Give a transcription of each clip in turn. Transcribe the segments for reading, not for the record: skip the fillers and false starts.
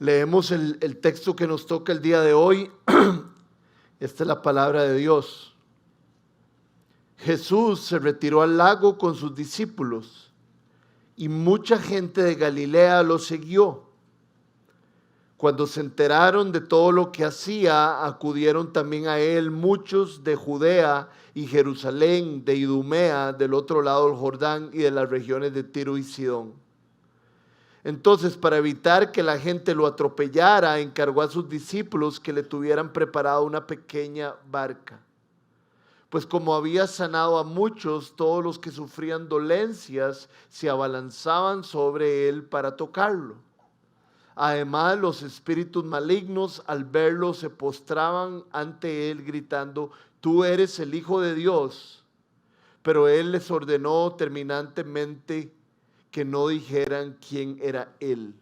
Leemos el texto que nos toca el día de hoy. Esta es la palabra de Dios. Jesús se retiró al lago con sus discípulos y mucha gente de Galilea lo siguió. Cuando se enteraron de todo lo que hacía, acudieron también a él muchos de Judea y Jerusalén, de Idumea, del otro lado del Jordán y de las regiones de Tiro y Sidón. Entonces, para evitar que la gente lo atropellara, encargó a sus discípulos que le tuvieran preparada una pequeña barca. Pues como había sanado a muchos, todos los que sufrían dolencias se abalanzaban sobre él para tocarlo. Además, los espíritus malignos al verlo se postraban ante él gritando: «Tú eres el Hijo de Dios». Pero él les ordenó terminantemente que no dijeran quién era él.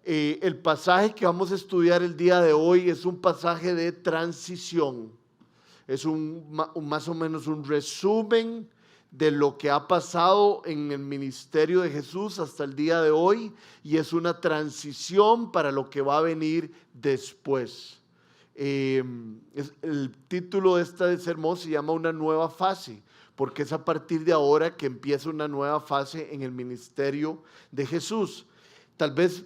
El pasaje que vamos a estudiar el día de hoy es un pasaje de transición. Es más o menos un resumen de lo que ha pasado en el ministerio de Jesús hasta el día de hoy, y es una transición para lo que va a venir después. El título de este sermón se llama Una nueva fase, porque es a partir de ahora que empieza una nueva fase en el ministerio de Jesús. Tal vez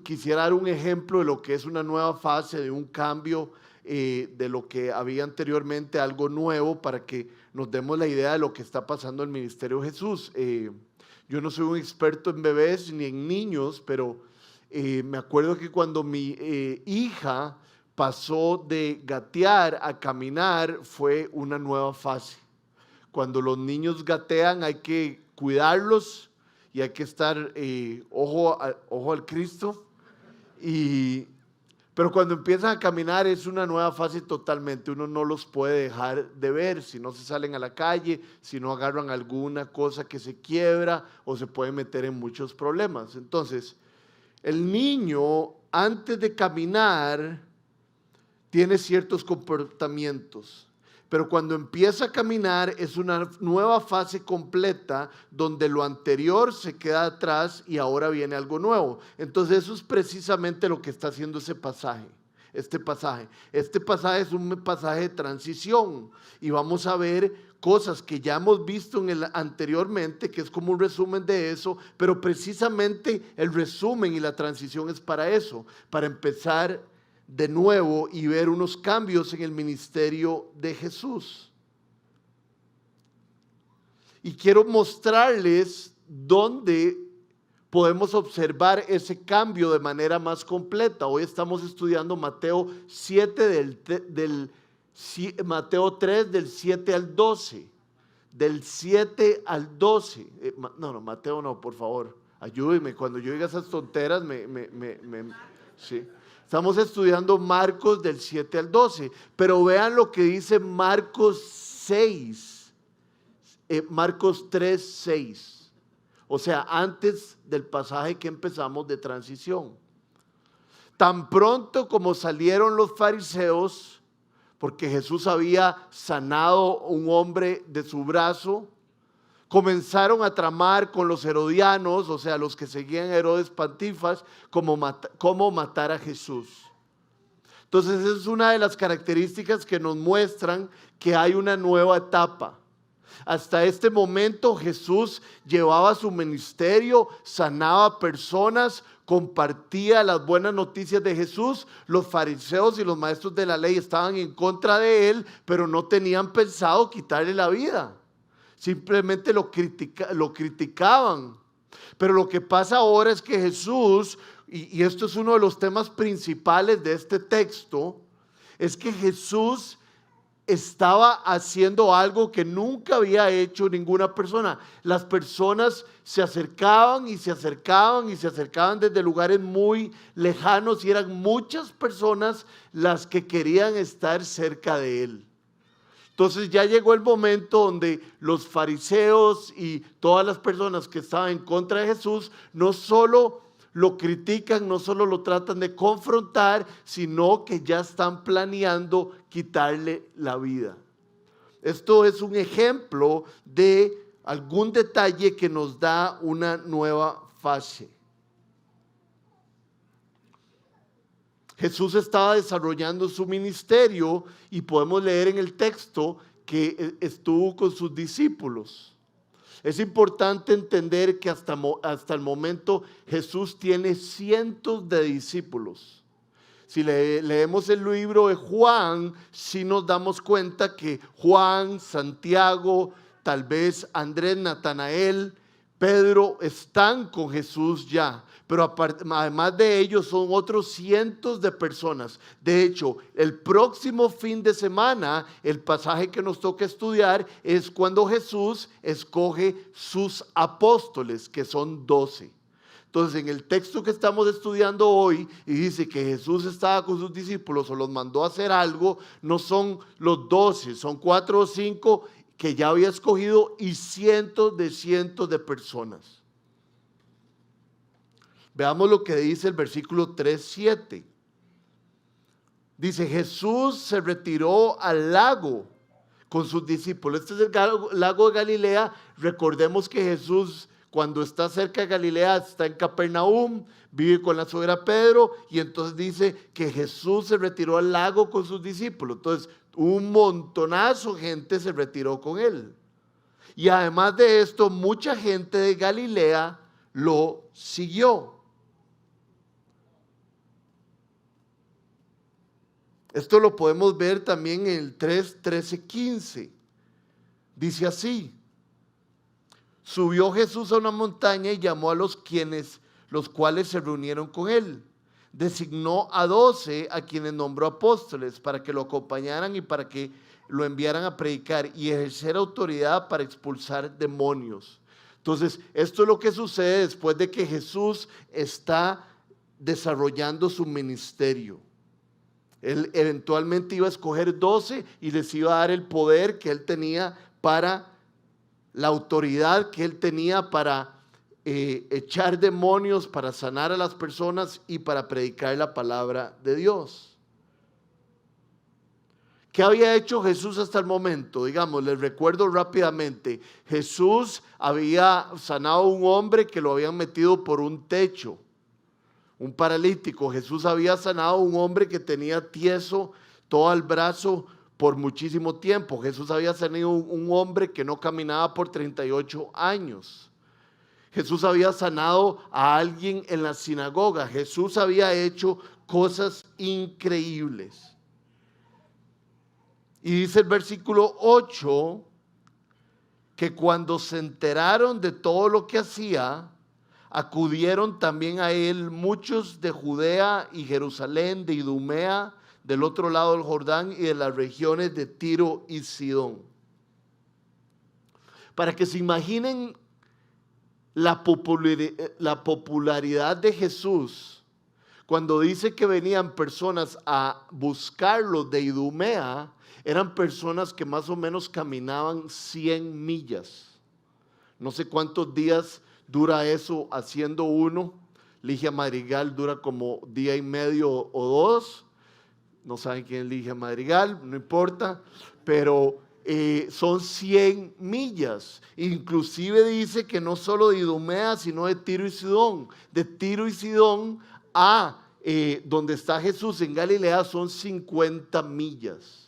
quisiera dar un ejemplo de lo que es una nueva fase, de un cambio de lo que había anteriormente, algo nuevo, para que nos demos la idea de lo que está pasando en el ministerio de Jesús. Yo no soy un experto en bebés ni en niños, pero me acuerdo que cuando mi hija pasó de gatear a caminar, fue una nueva fase. Cuando los niños gatean hay que cuidarlos y hay que estar ojo al Cristo. Pero cuando empiezan a caminar es una nueva fase totalmente. Uno no los puede dejar de ver si no se salen a la calle, si no agarran alguna cosa que se quiebra o se pueden meter en muchos problemas. Entonces, el niño antes de caminar tiene ciertos comportamientos. Pero cuando empieza a caminar es una nueva fase completa donde lo anterior se queda atrás y ahora viene algo nuevo. Entonces eso es precisamente lo que está haciendo este pasaje. Este pasaje es un pasaje de transición y vamos a ver cosas que ya hemos visto anteriormente, que es como un resumen de eso, pero precisamente el resumen y la transición es para eso, para empezar de nuevo y ver unos cambios en el ministerio de Jesús. Y quiero mostrarles dónde podemos observar ese cambio de manera más completa. Hoy estamos estudiando Mateo 7 Mateo 3 del 7 al 12. Del 7 al 12. Mateo no, por favor. Ayúdenme, cuando yo diga esas tonteras sí. Estamos estudiando Marcos del 7 al 12, pero vean lo que dice Marcos 6, Marcos 3, 6. O sea, antes del pasaje que empezamos de transición. Tan pronto como salieron los fariseos, porque Jesús había sanado a un hombre de su brazo, comenzaron a tramar con los herodianos, o sea, los que seguían a Herodes Pantifas, cómo matar a Jesús. Entonces, esa es una de las características que nos muestran que hay una nueva etapa. Hasta este momento Jesús llevaba su ministerio, sanaba personas, compartía las buenas noticias de Jesús. Los fariseos y los maestros de la ley estaban en contra de él, pero no tenían pensado quitarle la vida. Simplemente lo criticaban. Pero lo que pasa ahora es que Jesús, y esto es uno de los temas principales de este texto, es que Jesús estaba haciendo algo que nunca había hecho ninguna persona. Las personas se acercaban y se acercaban y se acercaban desde lugares muy lejanos y eran muchas personas las que querían estar cerca de él. Entonces ya llegó el momento donde los fariseos y todas las personas que estaban en contra de Jesús no solo lo critican, no solo lo tratan de confrontar, sino que ya están planeando quitarle la vida. Esto es un ejemplo de algún detalle que nos da una nueva fase. Jesús estaba desarrollando su ministerio y podemos leer en el texto que estuvo con sus discípulos. Es importante entender que hasta el momento Jesús tiene cientos de discípulos. Si leemos el libro de Juan, sí nos damos cuenta que Juan, Santiago, tal vez Andrés, Natanael, Pedro están con Jesús ya. Pero además de ellos son otros cientos de personas. De hecho, el próximo fin de semana, el pasaje que nos toca estudiar es cuando Jesús escoge sus apóstoles, que son 12. Entonces, en el texto que estamos estudiando hoy, y dice que Jesús estaba con sus discípulos o los mandó a hacer algo, no son los 12, son 4 o 5 que ya había escogido y cientos de personas. Veamos lo que dice el versículo 3:7. Dice, Jesús se retiró al lago con sus discípulos. Este es el lago de Galilea. Recordemos que Jesús, cuando está cerca de Galilea, está en Capernaum, vive con la suegra Pedro, y entonces dice que Jesús se retiró al lago con sus discípulos. Entonces, un montonazo de gente se retiró con él. Y además de esto, mucha gente de Galilea lo siguió. Esto lo podemos ver también en el 3:13-15. Dice así: subió Jesús a una montaña y llamó a los cuales se reunieron con él. Designó a 12 a quienes nombró apóstoles para que lo acompañaran y para que lo enviaran a predicar y ejercer autoridad para expulsar demonios. Entonces, esto es lo que sucede después de que Jesús está desarrollando su ministerio. Él eventualmente iba a escoger 12 y les iba a dar el poder que él tenía para, la autoridad que él tenía para echar demonios, para sanar a las personas y para predicar la palabra de Dios. ¿Qué había hecho Jesús hasta el momento? Digamos, les recuerdo rápidamente. Jesús había sanado a un hombre que lo habían metido por un techo, un paralítico. Jesús había sanado a un hombre que tenía tieso todo el brazo por muchísimo tiempo. Jesús había sanado a un hombre que no caminaba por 38 años. Jesús había sanado a alguien en la sinagoga. Jesús había hecho cosas increíbles. Y dice el versículo 8 que cuando se enteraron de todo lo que hacía, acudieron también a él muchos de Judea y Jerusalén, de Idumea, del otro lado del Jordán y de las regiones de Tiro y Sidón. Para que se imaginen la popularidad de Jesús, cuando dice que venían personas a buscarlo de Idumea, eran personas que más o menos caminaban 100 millas. No sé cuántos días dura eso haciendo uno. Ligia Madrigal dura como día y medio o 2. No saben quién es Ligia Madrigal, no importa, pero son 100 millas. Inclusive dice que no solo de Idumea, sino de Tiro y Sidón. De Tiro y Sidón a donde está Jesús en Galilea son 50 millas.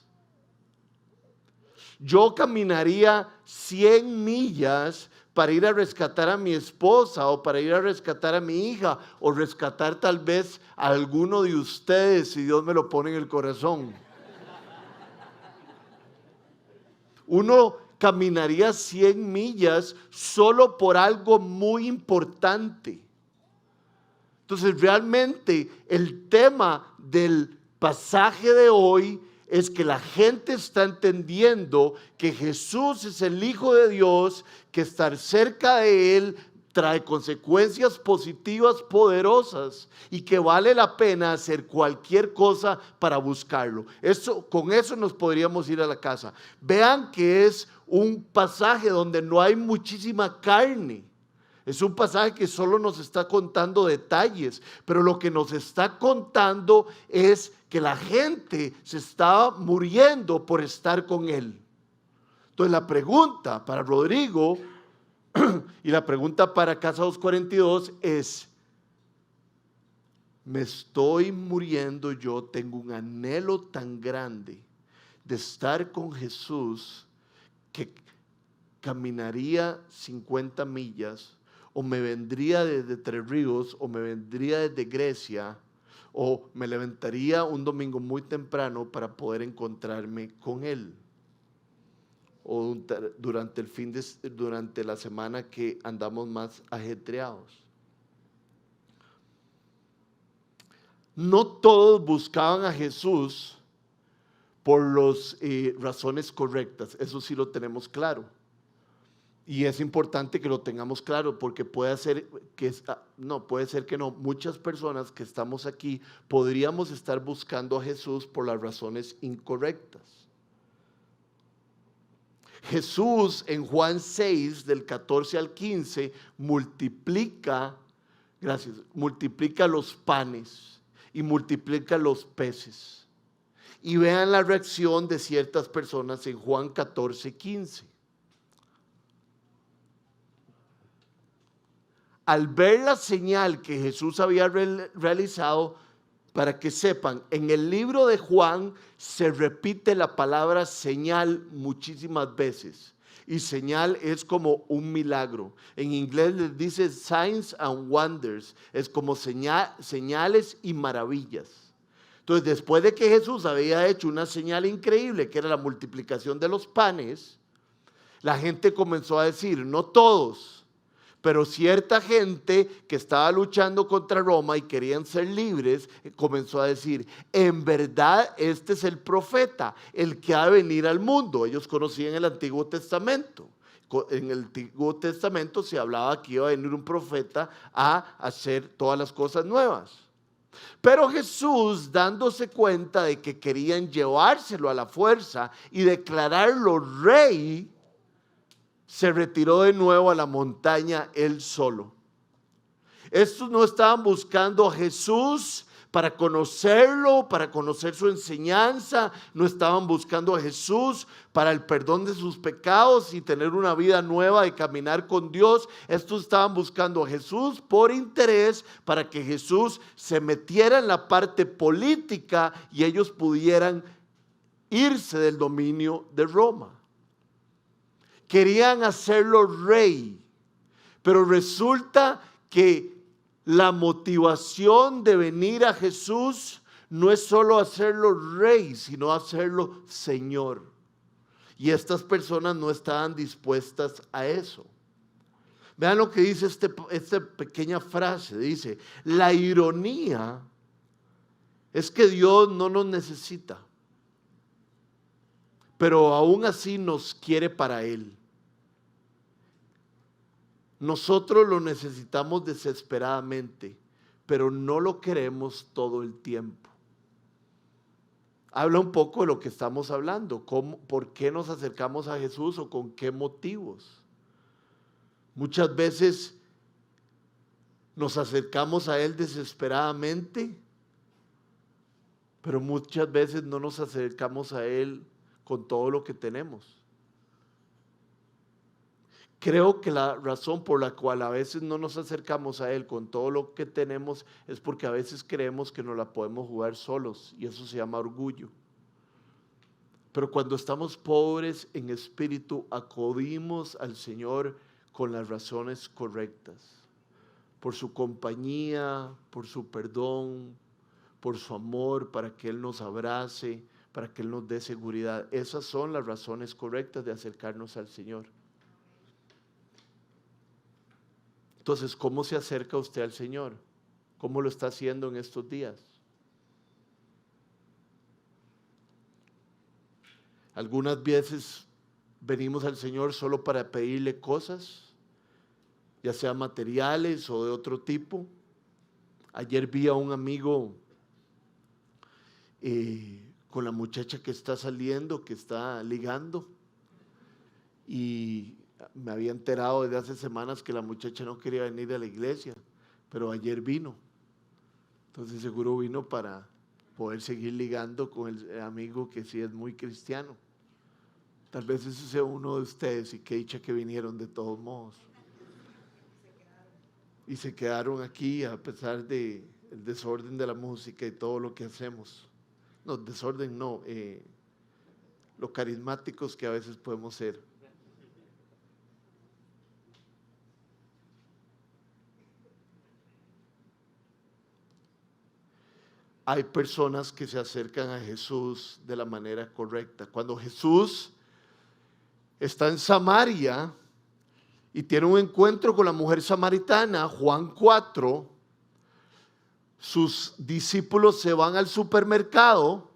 Yo caminaría 100 millas para ir a rescatar a mi esposa o para ir a rescatar a mi hija o rescatar tal vez a alguno de ustedes si Dios me lo pone en el corazón. Uno caminaría 100 millas solo por algo muy importante. Entonces, realmente el tema del pasaje de hoy es que la gente está entendiendo que Jesús es el Hijo de Dios, que estar cerca de Él trae consecuencias positivas poderosas y que vale la pena hacer cualquier cosa para buscarlo. Con eso nos podríamos ir a la casa. Vean que es un pasaje donde no hay muchísima carne. Es un pasaje que solo nos está contando detalles, pero lo que nos está contando es que la gente se estaba muriendo por estar con él. Entonces la pregunta para Rodrigo y la pregunta para Casa 242 es: me estoy muriendo yo, tengo un anhelo tan grande de estar con Jesús que caminaría 50 millas o me vendría desde Tres Ríos o me vendría desde Grecia o me levantaría un domingo muy temprano para poder encontrarme con Él o durante la semana que andamos más ajetreados. No todos buscaban a Jesús por las razones correctas, eso sí lo tenemos claro. Y es importante que lo tengamos claro porque puede ser que no. Muchas personas que estamos aquí podríamos estar buscando a Jesús por las razones incorrectas. Jesús en Juan 6, del 14 al 15, multiplica los panes y multiplica los peces. Y vean la reacción de ciertas personas en Juan 14, 15. Al ver la señal que Jesús había realizado, para que sepan, en el libro de Juan se repite la palabra señal muchísimas veces. Y señal es como un milagro. En inglés les dice signs and wonders. Es como señales y maravillas. Entonces, después de que Jesús había hecho una señal increíble, que era la multiplicación de los panes, la gente comenzó a decir, no todos, pero cierta gente que estaba luchando contra Roma y querían ser libres, comenzó a decir, en verdad este es el profeta, el que ha de venir al mundo. Ellos conocían el Antiguo Testamento. En el Antiguo Testamento se hablaba que iba a venir un profeta a hacer todas las cosas nuevas. Pero Jesús, dándose cuenta de que querían llevárselo a la fuerza y declararlo rey, se retiró de nuevo a la montaña él solo. Estos no estaban buscando a Jesús para conocerlo, para conocer su enseñanza. No estaban buscando a Jesús para el perdón de sus pecados y tener una vida nueva y caminar con Dios. Estos estaban buscando a Jesús por interés, para que Jesús se metiera en la parte política y ellos pudieran irse del dominio de Roma. Querían hacerlo rey, pero resulta que la motivación de venir a Jesús no es solo hacerlo rey, sino hacerlo Señor. Y estas personas no estaban dispuestas a eso. Vean lo que dice esta pequeña frase. Dice, la ironía es que Dios no nos necesita, pero aún así nos quiere para Él. Nosotros lo necesitamos desesperadamente, pero no lo queremos todo el tiempo. Habla un poco de lo que estamos hablando, por qué nos acercamos a Jesús o con qué motivos. Muchas veces nos acercamos a Él desesperadamente, pero muchas veces no nos acercamos a Él con todo lo que tenemos. Creo que la razón por la cual a veces no nos acercamos a Él con todo lo que tenemos es porque a veces creemos que nos la podemos jugar solos, y eso se llama orgullo. Pero cuando estamos pobres en espíritu, acudimos al Señor con las razones correctas, por su compañía, por su perdón, por su amor, para que Él nos abrace, para que Él nos dé seguridad. Esas son las razones correctas de acercarnos al Señor. Entonces, ¿cómo se acerca usted al Señor? ¿Cómo lo está haciendo en estos días? Algunas veces venimos al Señor solo para pedirle cosas, ya sea materiales o de otro tipo. Ayer vi a un amigo con la muchacha que está saliendo, que está ligando, y me había enterado desde hace semanas que la muchacha no quería venir a la iglesia, pero ayer vino. Entonces seguro vino para poder seguir ligando con el amigo que sí es muy cristiano. Tal vez ese sea uno de ustedes, y qué dicha que vinieron de todos modos. y se quedaron aquí a pesar de el desorden de la música y todo lo que hacemos. No, desorden no, lo carismáticos que a veces podemos ser. Hay personas que se acercan a Jesús de la manera correcta. Cuando Jesús está en Samaria y tiene un encuentro con la mujer samaritana, Juan 4, sus discípulos se van al supermercado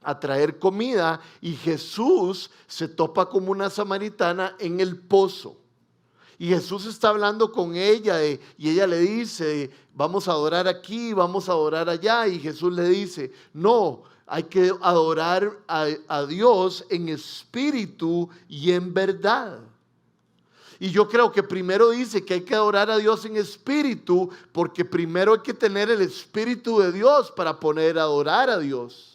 a traer comida y Jesús se topa con una samaritana en el pozo. Y Jesús está hablando con ella y ella le dice, vamos a adorar aquí, vamos a adorar allá. Y Jesús le dice, no, hay que adorar a Dios en espíritu y en verdad. Y yo creo que primero dice que hay que adorar a Dios en espíritu, porque primero hay que tener el espíritu de Dios para poder adorar a Dios.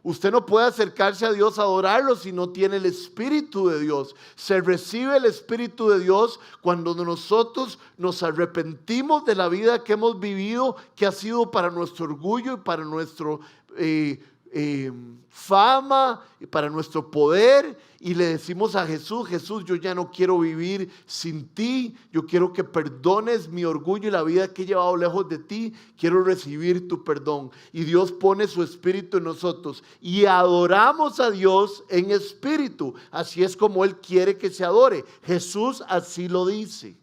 Usted no puede acercarse a Dios a adorarlo si no tiene el Espíritu de Dios. Se recibe el Espíritu de Dios cuando nosotros nos arrepentimos de la vida que hemos vivido, que ha sido para nuestro orgullo y para nuestro fama y para nuestro poder, y le decimos a Jesús, Jesús, yo ya no quiero vivir sin ti, yo quiero que perdones mi orgullo y la vida que he llevado lejos de ti, quiero recibir tu perdón. Y Dios pone su espíritu en nosotros y adoramos a Dios en espíritu. Así es como Él quiere que se adore. Jesús así lo dice.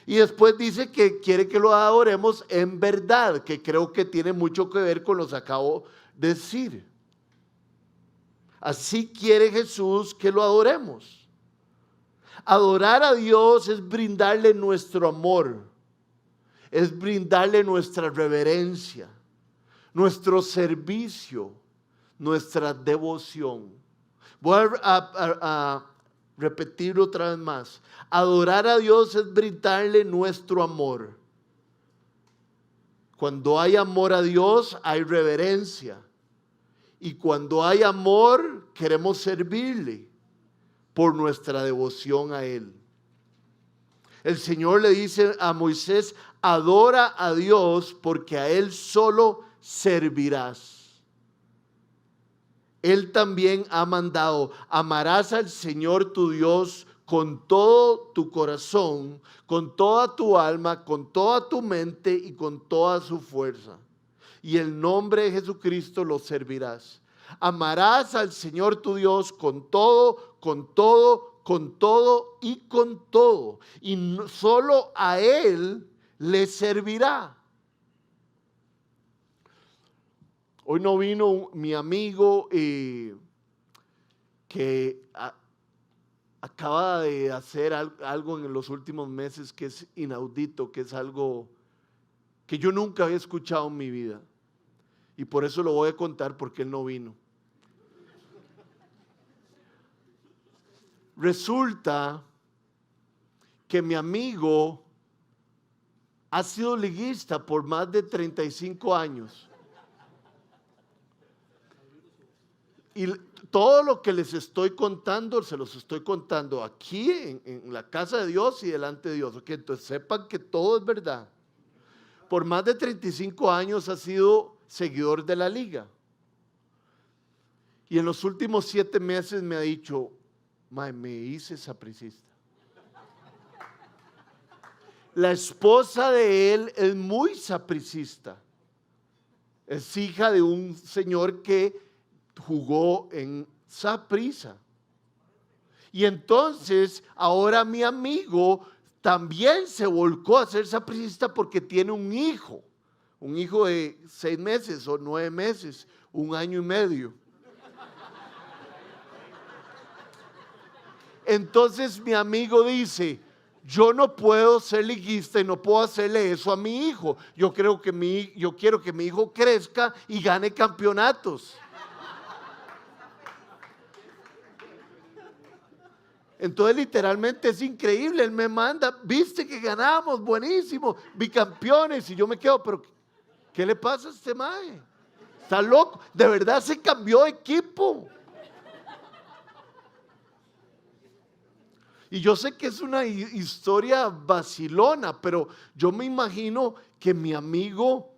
Y después dice que quiere que lo adoremos en verdad, que creo que tiene mucho que ver con lo que acabo de decir. Así quiere Jesús que lo adoremos. Adorar a Dios es brindarle nuestro amor, es brindarle nuestra reverencia, nuestro servicio, nuestra devoción. Voy a repetirlo otra vez más. Adorar a Dios es brindarle nuestro amor. Cuando hay amor a Dios, hay reverencia. Y cuando hay amor, queremos servirle por nuestra devoción a Él. El Señor le dice a Moisés, adora a Dios porque a Él solo servirás. Él también ha mandado, amarás al Señor tu Dios con todo tu corazón, con toda tu alma, con toda tu mente y con toda su fuerza. Y el nombre de Jesucristo lo servirás. Amarás al Señor tu Dios con todo, con todo, con todo y con todo. Y solo a Él le servirá. Hoy no vino mi amigo que acaba de hacer algo en los últimos meses que es inaudito, que es algo que yo nunca había escuchado en mi vida. Y por eso lo voy a contar porque él no vino. Resulta que mi amigo ha sido liguista por más de 35 años. Y todo lo que les estoy contando, se los estoy contando aquí en la casa de Dios y delante de Dios. Okay, entonces sepan que todo es verdad. Por más de 35 años ha sido seguidor de la liga. Y en los últimos 7 meses me ha dicho, me hice sapricista. La esposa de él es muy sapricista. Es hija de un señor que jugó en Saprissa. Y entonces ahora mi amigo también se volcó a ser sapricista porque tiene un hijo de 6 meses o 9 meses, 1 año y medio. Entonces mi amigo dice, yo no puedo ser liguista y no puedo hacerle eso a mi hijo. Yo quiero que mi hijo crezca y gane campeonatos. Entonces literalmente es increíble, él me manda, viste que ganamos, buenísimo, bicampeones, y yo me quedo, pero ¿qué le pasa a este mae? Está loco, de verdad se cambió de equipo. Y yo sé que es una historia vacilona, pero yo me imagino que mi amigo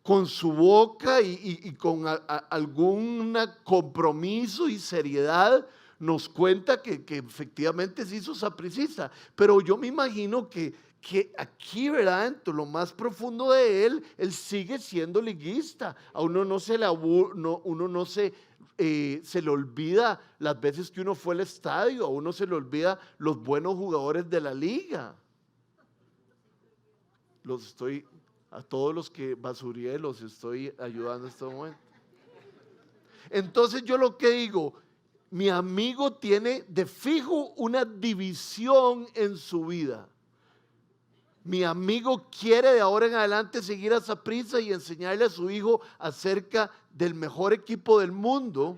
con su boca y con algún compromiso y seriedad nos cuenta que efectivamente se hizo sapricista. Pero yo me imagino que aquí, ¿verdad? En lo más profundo de él sigue siendo liguista. A uno no se le, uno no se le olvida las veces que uno fue al estadio, a uno se le olvida los buenos jugadores de la liga. A todos los que basurié los estoy ayudando en este momento. Entonces yo lo que digo, mi amigo tiene de fijo una división en su vida. Mi amigo quiere de ahora en adelante seguir a Saprissa y enseñarle a su hijo acerca del mejor equipo del mundo,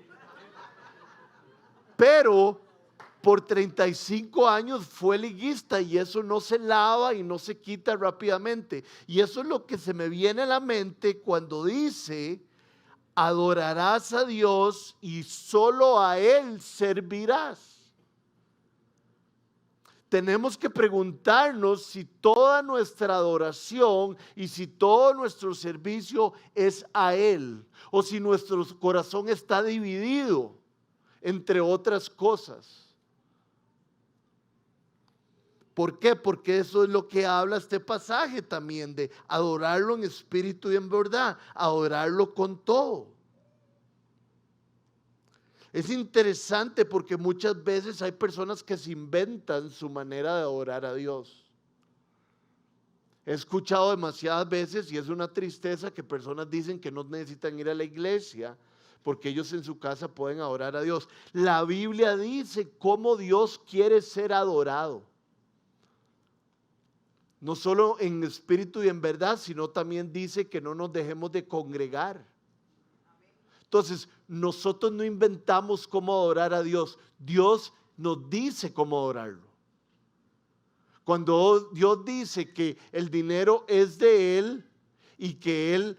pero por 35 años fue liguista y eso no se lava y no se quita rápidamente. Y eso es lo que se me viene a la mente cuando dice, adorarás a Dios y solo a Él servirás. Tenemos que preguntarnos si toda nuestra adoración y si todo nuestro servicio es a Él o si nuestro corazón está dividido entre otras cosas. ¿Por qué? Porque eso es lo que habla este pasaje también, de adorarlo en espíritu y en verdad, adorarlo con todo. Es interesante porque muchas veces hay personas que se inventan su manera de adorar a Dios. He escuchado demasiadas veces, y es una tristeza, que personas dicen que no necesitan ir a la iglesia porque ellos en su casa pueden adorar a Dios. La Biblia dice cómo Dios quiere ser adorado. No solo en espíritu y en verdad, sino también dice que no nos dejemos de congregar. Entonces, nosotros no inventamos cómo adorar a Dios. Dios nos dice cómo adorarlo. Cuando Dios dice que el dinero es de Él y que Él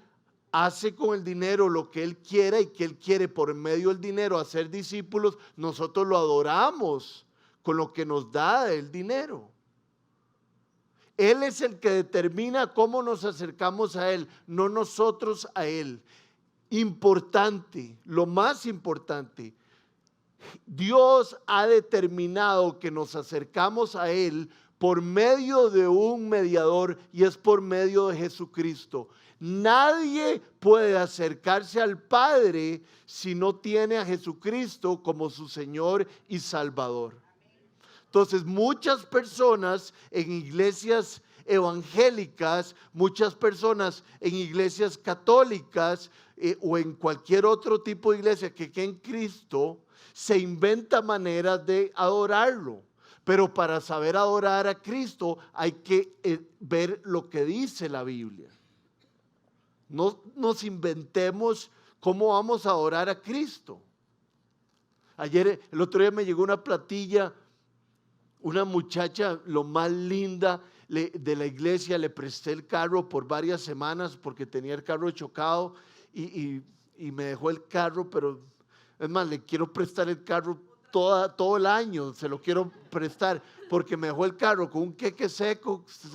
hace con el dinero lo que Él quiera y que Él quiere por medio del dinero hacer discípulos, nosotros lo adoramos con lo que nos da el dinero. Él es el que determina cómo nos acercamos a Él, no nosotros a Él. Importante, lo más importante, Dios ha determinado que nos acercamos a Él por medio de un mediador y es por medio de Jesucristo. Nadie puede acercarse al Padre si no tiene a Jesucristo como su Señor y Salvador. Entonces, muchas personas en iglesias evangélicas, muchas personas en iglesias católicas o en cualquier otro tipo de iglesia que en Cristo, se inventa maneras de adorarlo. Pero para saber adorar a Cristo hay que ver lo que dice la Biblia. No nos inventemos cómo vamos a adorar a Cristo. El otro día me llegó una platilla. Una muchacha, lo más linda de la iglesia, le presté el carro por varias semanas porque tenía el carro chocado y me dejó el carro, pero es más, le quiero prestar el carro todo el año, se lo quiero prestar porque me dejó el carro con un queque seco, ustedes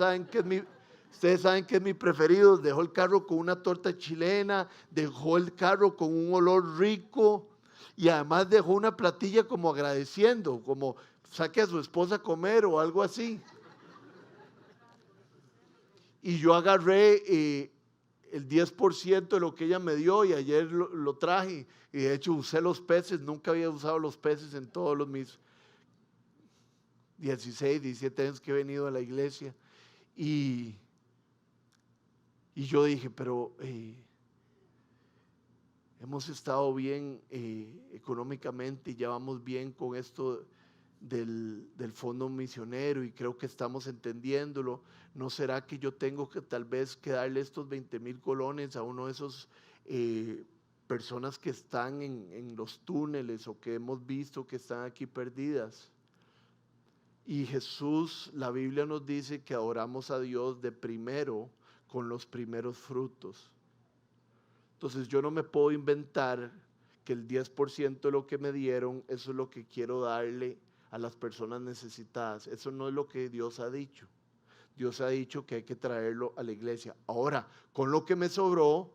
saben que es mi preferido, dejó el carro con una torta chilena, dejó el carro con un olor rico y además dejó una platilla como agradeciendo, como saque a su esposa a comer o algo así. Y yo agarré el 10% de lo que ella me dio y ayer lo traje. Y de hecho usé los peces, nunca había usado los peces en todos mis 16, 17 años que he venido a la iglesia. Y yo dije, pero hemos estado bien económicamente y ya vamos bien con esto del fondo misionero y creo que estamos entendiéndolo. ¿No será que yo tengo que tal vez que darle estos 20,000 colones a uno de esos personas que están en los túneles o que hemos visto que están aquí perdidas? Y Jesús, la Biblia nos dice que adoramos a Dios de primero con los primeros frutos. Entonces yo no me puedo inventar que el 10% de lo que me dieron, eso es lo que quiero darle a las personas necesitadas. Eso no es lo que Dios ha dicho. Dios ha dicho que hay que traerlo a la iglesia. Ahora, con lo que me sobró,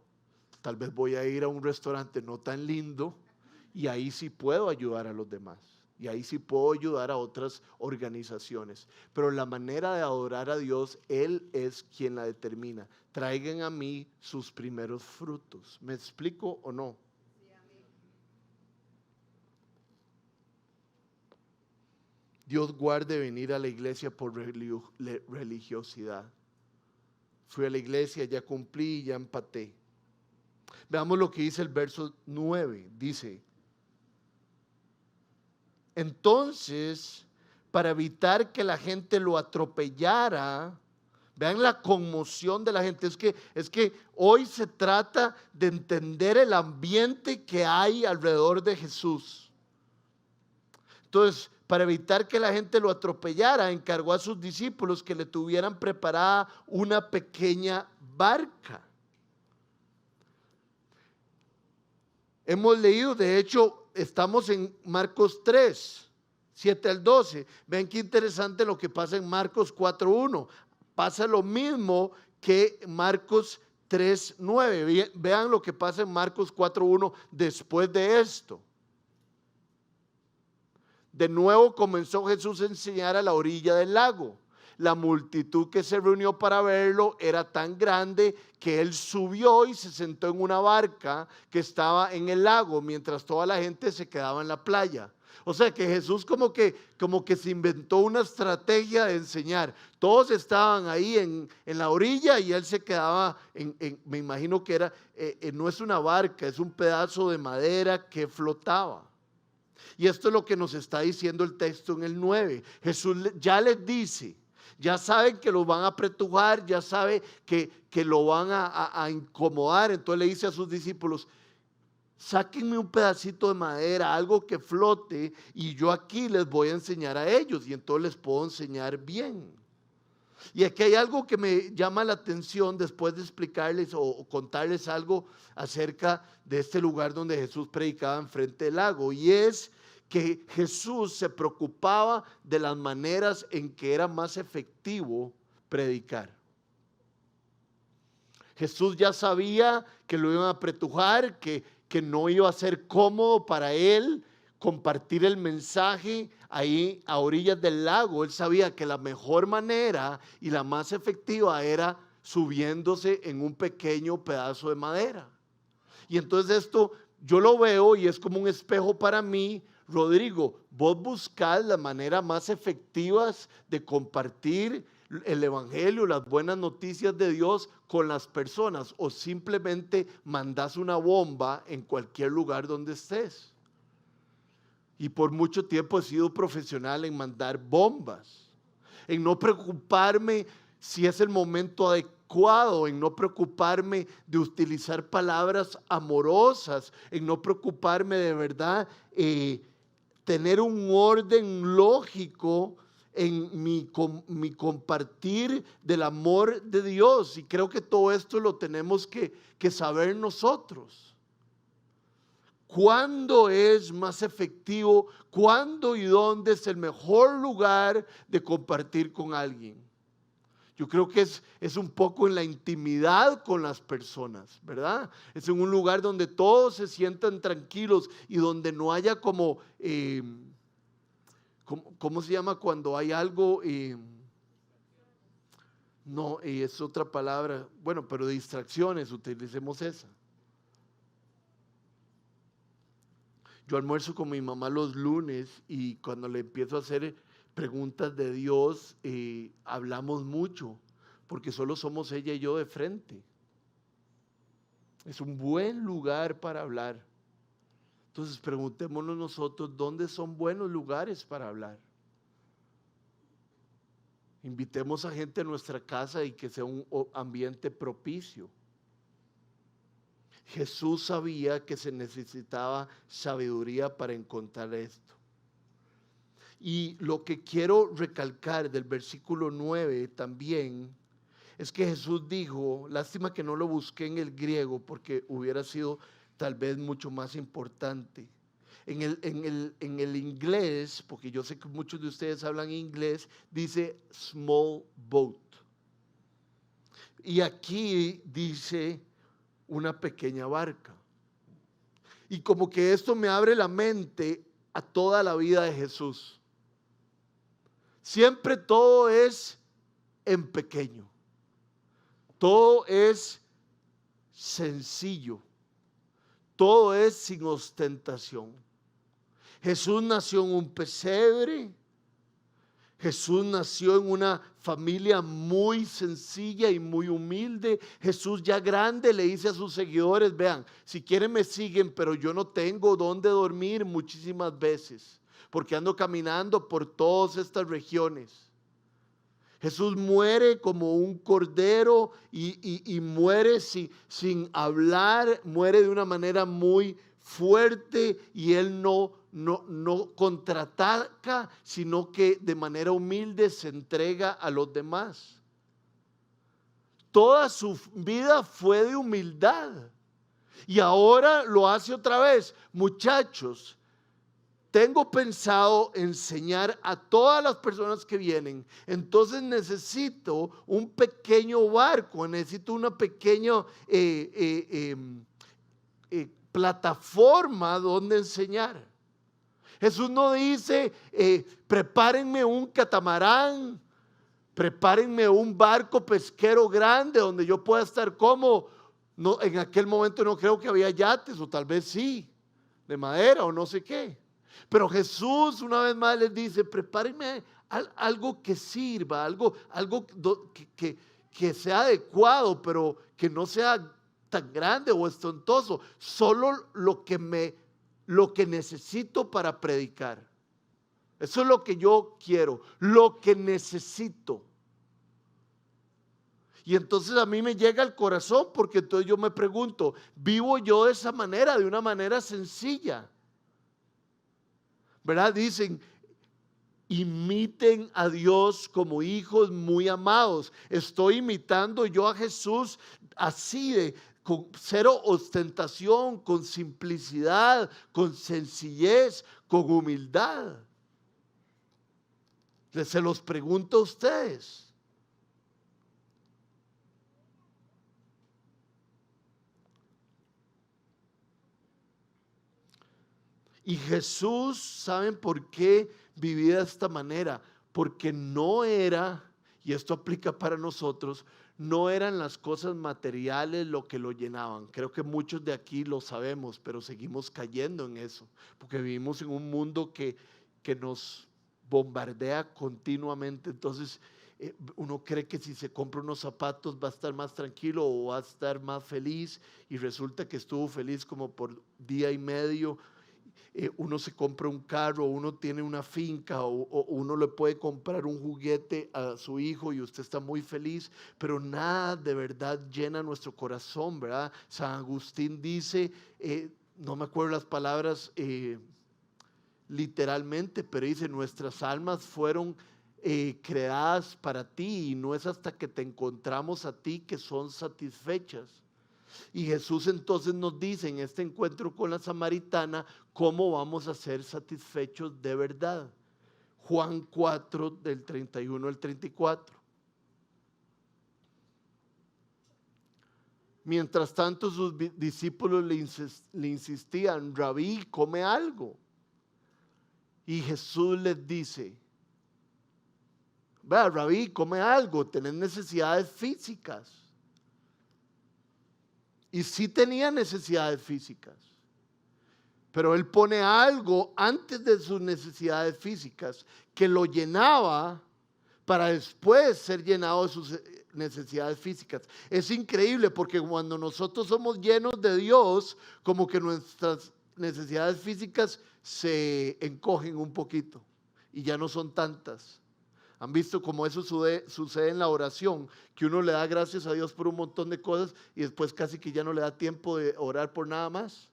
tal vez voy a ir a un restaurante no tan lindo y ahí sí puedo ayudar a los demás. Y ahí sí puedo ayudar a otras organizaciones. Pero la manera de adorar a Dios, Él es quien la determina. Traigan a mí sus primeros frutos. ¿Me explico o no? Dios guarde venir a la iglesia por religiosidad. Fui a la iglesia, ya cumplí, ya empaté. Veamos lo que dice el verso 9. Dice: entonces, para evitar que la gente lo atropellara, vean la conmoción de la gente. Es que hoy se trata de entender el ambiente que hay alrededor de Jesús. Entonces, para evitar que la gente lo atropellara, encargó a sus discípulos que le tuvieran preparada una pequeña barca. Hemos leído, de hecho, estamos en Marcos 3, 7 al 12. Ven qué interesante lo que pasa en Marcos 4:1. Pasa lo mismo que Marcos 3:9. Vean lo que pasa en Marcos 4:1 después de esto. De nuevo comenzó Jesús a enseñar a la orilla del lago. La multitud que se reunió para verlo era tan grande que él subió y se sentó en una barca que estaba en el lago, mientras toda la gente se quedaba en la playa. O sea que Jesús como que se inventó una estrategia de enseñar. Todos estaban ahí en la orilla y él se quedaba, me imagino que no es una barca, es un pedazo de madera que flotaba. Y esto es lo que nos está diciendo el texto en el 9. Jesús ya les dice, ya saben que los van a apretujar, ya sabe que lo van a incomodar. Entonces le dice a sus discípulos: sáquenme un pedacito de madera, algo que flote, y yo aquí les voy a enseñar a ellos, y entonces les puedo enseñar bien. Y aquí hay algo que me llama la atención después de explicarles o contarles algo acerca de este lugar donde Jesús predicaba enfrente del lago, y es que Jesús se preocupaba de las maneras en que era más efectivo predicar. Jesús ya sabía que lo iban a apretujar, que no iba a ser cómodo para él compartir el mensaje ahí a orillas del lago. Él sabía que la mejor manera y la más efectiva era subiéndose en un pequeño pedazo de madera. Y entonces esto yo lo veo y es como un espejo para mí. Rodrigo, vos buscás las maneras más efectivas de compartir el evangelio, las buenas noticias de Dios con las personas, o simplemente mandás una bomba en cualquier lugar donde estés. Y por mucho tiempo he sido profesional en mandar bombas, en no preocuparme si es el momento adecuado, en no preocuparme de utilizar palabras amorosas, en no preocuparme de verdad tener un orden lógico en mi compartir del amor de Dios. Y creo que todo esto lo tenemos que saber nosotros. ¿Cuándo es más efectivo? ¿Cuándo y dónde es el mejor lugar de compartir con alguien? Yo creo que es un poco en la intimidad con las personas, ¿verdad? Es en un lugar donde todos se sientan tranquilos y donde no haya como, ¿cómo se llama cuando hay algo? No, es otra palabra, bueno, pero distracciones, utilicemos esa. Yo almuerzo con mi mamá los lunes y cuando le empiezo a hacer preguntas de Dios, hablamos mucho, porque solo somos ella y yo de frente. Es un buen lugar para hablar. Entonces preguntémonos nosotros, ¿dónde son buenos lugares para hablar? Invitemos a gente a nuestra casa y que sea un ambiente propicio. Jesús sabía que se necesitaba sabiduría para encontrar esto. Y lo que quiero recalcar del versículo 9 también es que Jesús dijo, lástima que no lo busqué en el griego porque hubiera sido tal vez mucho más importante. En el inglés, porque yo sé que muchos de ustedes hablan inglés, dice small boat. Y aquí dice una pequeña barca. Y como que esto me abre la mente a toda la vida de Jesús. Siempre todo es en pequeño. Todo es sencillo. Todo es sin ostentación. Jesús nació en un pesebre. Jesús nació en una familia muy sencilla y muy humilde. Jesús ya grande le dice a sus seguidores, vean, si quieren me siguen, pero yo no tengo dónde dormir muchísimas veces, porque ando caminando por todas estas regiones. Jesús muere como un cordero y muere sin hablar, muere de una manera muy fuerte y él no contraataca, sino que de manera humilde se entrega a los demás. Toda su vida fue de humildad y ahora lo hace otra vez. Muchachos, tengo pensado enseñar a todas las personas que vienen, entonces necesito un pequeño barco, necesito una pequeña plataforma donde enseñar. Jesús no dice, prepárenme un catamarán, prepárenme un barco pesquero grande donde yo pueda estar cómodo. No, en aquel momento no creo que había yates, o tal vez sí, de madera o no sé qué. Pero Jesús una vez más les dice, prepárenme algo que sirva, algo que sea adecuado, pero que no sea tan grande o estontoso, solo lo que necesito para predicar. Eso es lo que yo quiero, lo que necesito. Y entonces a mí me llega al corazón, porque entonces yo me pregunto, ¿vivo yo de esa manera, de una manera sencilla? ¿Verdad? Dicen, imiten a Dios como hijos muy amados. Estoy imitando yo a Jesús así, con cero ostentación, con simplicidad, con sencillez, con humildad. Se los pregunto a ustedes. Y Jesús, ¿saben por qué vivía de esta manera? Porque no era, y esto aplica para nosotros, no eran las cosas materiales lo que lo llenaban. Creo que muchos de aquí lo sabemos, pero seguimos cayendo en eso, porque vivimos en un mundo que nos bombardea continuamente. Entonces uno cree que si se compra unos zapatos va a estar más tranquilo o va a estar más feliz, y resulta que estuvo feliz como por día y medio. Uno se compra un carro, uno tiene una finca o uno le puede comprar un juguete a su hijo y usted está muy feliz, pero nada de verdad llena nuestro corazón, ¿verdad? San Agustín dice, no me acuerdo las palabras literalmente, pero dice, nuestras almas fueron creadas para ti y no es hasta que te encontramos a ti que son satisfechas. Y Jesús entonces nos dice en este encuentro con la samaritana cómo vamos a ser satisfechos de verdad. Juan 4 del 31 al 34. Mientras tanto sus discípulos le insistían, Rabí, come algo. Y Jesús les dice, vea, Rabí, come algo, tenés necesidades físicas. Y sí tenía necesidades físicas, pero él pone algo antes de sus necesidades físicas que lo llenaba para después ser llenado de sus necesidades físicas. Es increíble porque cuando nosotros somos llenos de Dios, como que nuestras necesidades físicas se encogen un poquito y ya no son tantas. ¿Han visto cómo eso sucede en la oración? Que uno le da gracias a Dios por un montón de cosas y después casi que ya no le da tiempo de orar por nada más.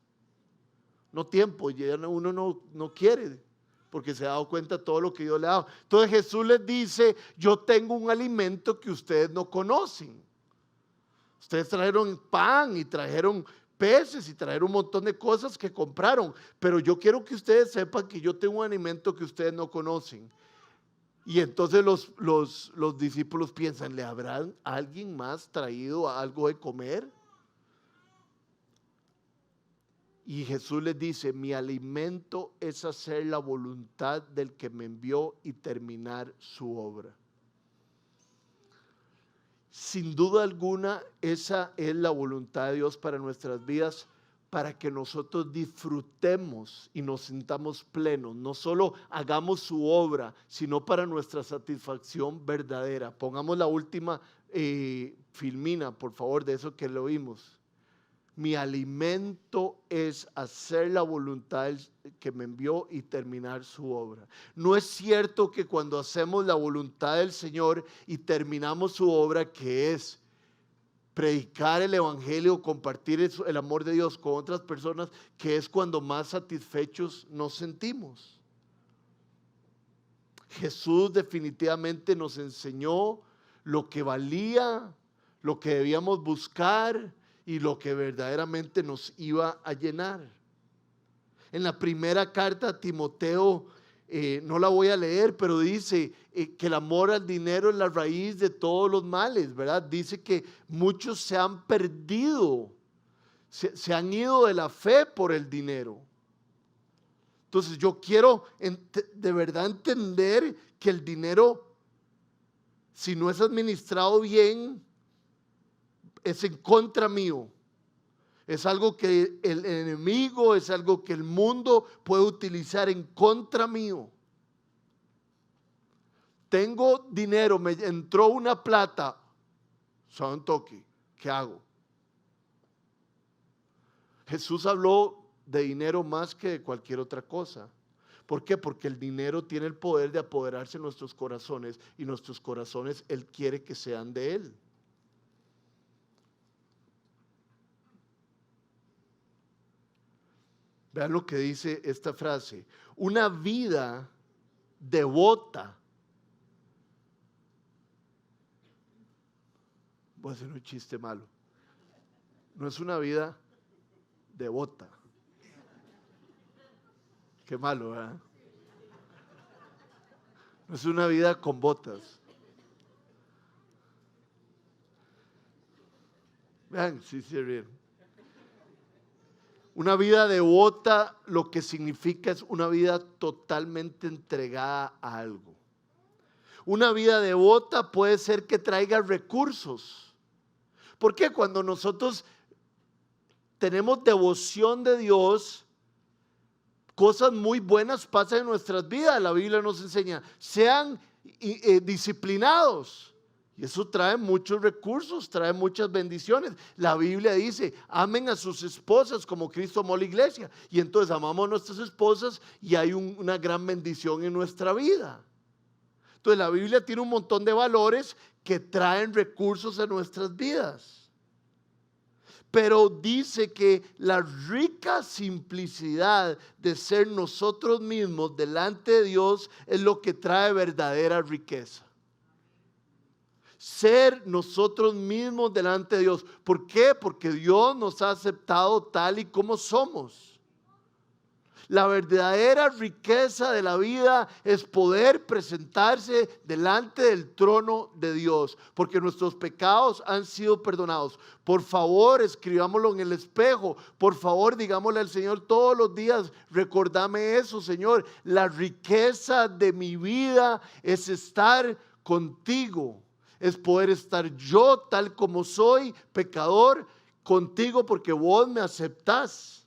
No tiempo, ya uno no quiere, porque se ha dado cuenta de todo lo que Dios le ha dado. Entonces Jesús les dice, yo tengo un alimento que ustedes no conocen. Ustedes trajeron pan y trajeron peces y traer un montón de cosas que compraron. Pero yo quiero que ustedes sepan que yo tengo un alimento que ustedes no conocen. Y entonces los discípulos piensan, ¿le habrán alguien más traído algo de comer? Y Jesús les dice, mi alimento es hacer la voluntad del que me envió y terminar su obra. Sin duda alguna, esa es la voluntad de Dios para nuestras vidas, para que nosotros disfrutemos y nos sintamos plenos. No solo hagamos su obra, sino para nuestra satisfacción verdadera. Pongamos la última filmina, por favor, de eso que lo vimos. Mi alimento es hacer la voluntad que me envió y terminar su obra. No es cierto que cuando hacemos la voluntad del Señor y terminamos su obra, que es predicar el evangelio, compartir el amor de Dios con otras personas, que es cuando más satisfechos nos sentimos. Jesús definitivamente nos enseñó lo que valía, lo que debíamos buscar y lo que verdaderamente nos iba a llenar. En la primera carta a Timoteo, no la voy a leer, pero dice que el amor al dinero es la raíz de todos los males, ¿verdad? Dice que muchos se han perdido, se han ido de la fe por el dinero. Entonces yo quiero de verdad entender que el dinero, si no es administrado bien, es en contra mío. Es algo que el enemigo, es algo que el mundo puede utilizar en contra mío. Tengo dinero, me entró una plata, son toque, ¿qué hago? Jesús habló de dinero más que de cualquier otra cosa. ¿Por qué? Porque el dinero tiene el poder de apoderarse de nuestros corazones y nuestros corazones Él quiere que sean de Él. Vean lo que dice esta frase. Una vida devota. Voy a hacer un chiste malo. No es una vida devota. Qué malo, ¿verdad? No es una vida con botas. Vean, sí se ríen. Una vida devota lo que significa es una vida totalmente entregada a algo. Una vida devota puede ser que traiga recursos. ¿Por qué? Cuando nosotros tenemos devoción de Dios, cosas muy buenas pasan en nuestras vidas. La Biblia nos enseña, sean disciplinados. Y eso trae muchos recursos, trae muchas bendiciones. La Biblia dice, amen a sus esposas como Cristo amó a la iglesia. Y entonces amamos a nuestras esposas y hay una gran bendición en nuestra vida. Entonces la Biblia tiene un montón de valores que traen recursos a nuestras vidas. Pero dice que la rica simplicidad de ser nosotros mismos delante de Dios es lo que trae verdadera riqueza. Ser nosotros mismos delante de Dios. ¿Por qué? Porque Dios nos ha aceptado tal y como somos. La verdadera riqueza de la vida es poder presentarse delante del trono de Dios, porque nuestros pecados han sido perdonados. Por favor, escribámoslo en el espejo. Por favor, digámosle al Señor todos los días, recordame eso, Señor. La riqueza de mi vida es estar contigo. Es poder estar yo tal como soy, pecador, contigo porque vos me aceptás.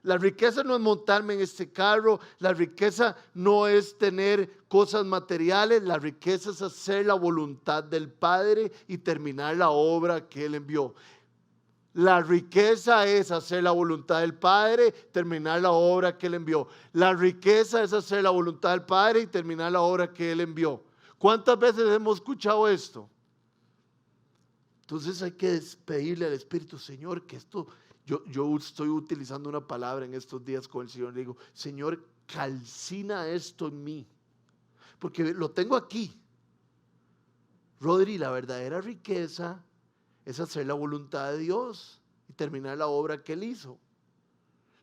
La riqueza no es montarme en este carro, la riqueza no es tener cosas materiales, la riqueza es hacer la voluntad del Padre y terminar la obra que Él envió. La riqueza es hacer la voluntad del Padre, terminar la obra que Él envió. La riqueza es hacer la voluntad del Padre y terminar la obra que Él envió. ¿Cuántas veces hemos escuchado esto? Entonces hay que pedirle al Espíritu, Señor, que esto, yo estoy utilizando una palabra en estos días con el Señor, le digo, Señor, calcina esto en mí, porque lo tengo aquí. Rodri, la verdadera riqueza es hacer la voluntad de Dios. y terminar la obra que Él hizo.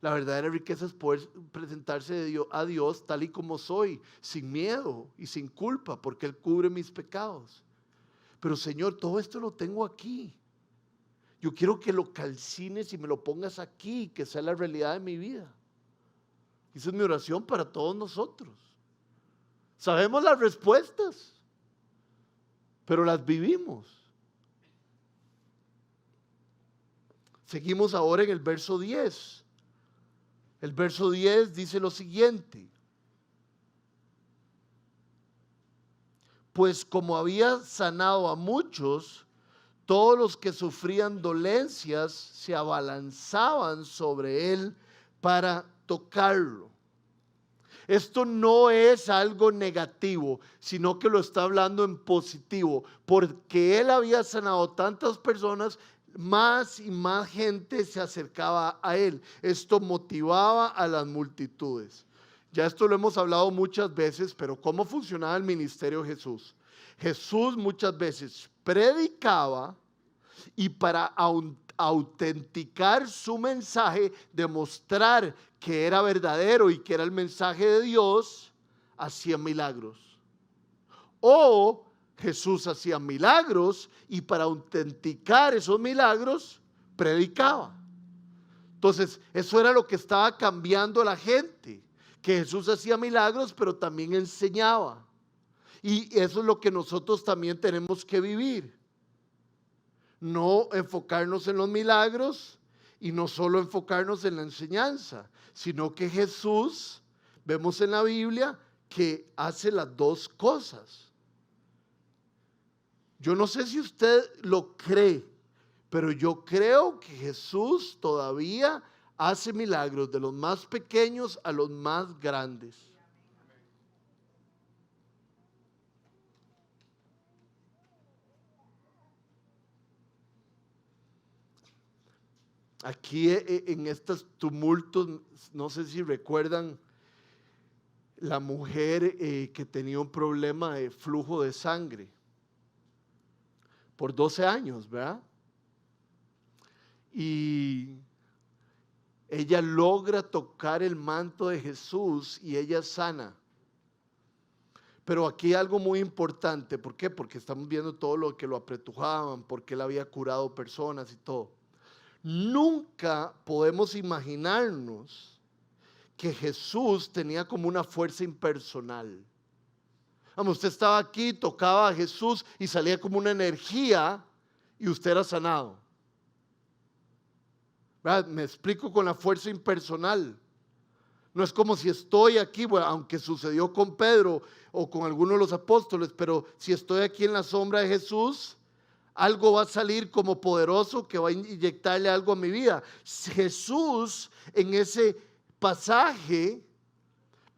La verdadera riqueza es poder presentarse a Dios tal y como soy, sin miedo y sin culpa, porque Él cubre mis pecados. Pero Señor, todo esto lo tengo aquí. Yo quiero que lo calcines y me lo pongas aquí, que sea la realidad de mi vida. Esa es mi oración para todos nosotros. Sabemos las respuestas, pero las vivimos. Seguimos ahora en el verso 10. El verso 10 dice lo siguiente: pues como había sanado a muchos, todos los que sufrían dolencias se abalanzaban sobre él para tocarlo. Esto no es algo negativo, sino que lo está hablando en positivo, porque él había sanado tantas personas, más y más gente se acercaba a él. Esto motivaba a las multitudes. Ya esto lo hemos hablado muchas veces, pero ¿cómo funcionaba el ministerio de Jesús? Jesús muchas veces predicaba y para autenticar su mensaje, demostrar que era verdadero y que era el mensaje de Dios, hacía milagros. O Jesús hacía milagros y para autenticar esos milagros, predicaba. Entonces, eso era lo que estaba cambiando a la gente, que Jesús hacía milagros, pero también enseñaba. Y eso es lo que nosotros también tenemos que vivir. No enfocarnos en los milagros y no solo enfocarnos en la enseñanza, sino que Jesús, vemos en la Biblia, que hace las dos cosas. Yo no sé si usted lo cree, pero yo creo que Jesús todavía hace milagros de los más pequeños a los más grandes. Aquí en estos tumultos, no sé si recuerdan la mujer que tenía un problema de flujo de sangre por 12 años, ¿verdad? Y ella logra tocar el manto de Jesús y ella sana. Pero aquí hay algo muy importante. ¿Por qué? Porque estamos viendo todo lo que lo apretujaban, porque él había curado personas y todo. Nunca podemos imaginarnos que Jesús tenía como una fuerza impersonal. Vamos, usted estaba aquí, tocaba a Jesús y salía como una energía y usted era sanado. ¿Verdad? Me explico con la fuerza impersonal. No es como si estoy aquí, bueno, aunque sucedió con Pedro o con alguno de los apóstoles, pero si estoy aquí en la sombra de Jesús, algo va a salir como poderoso que va a inyectarle algo a mi vida. Jesús en ese pasaje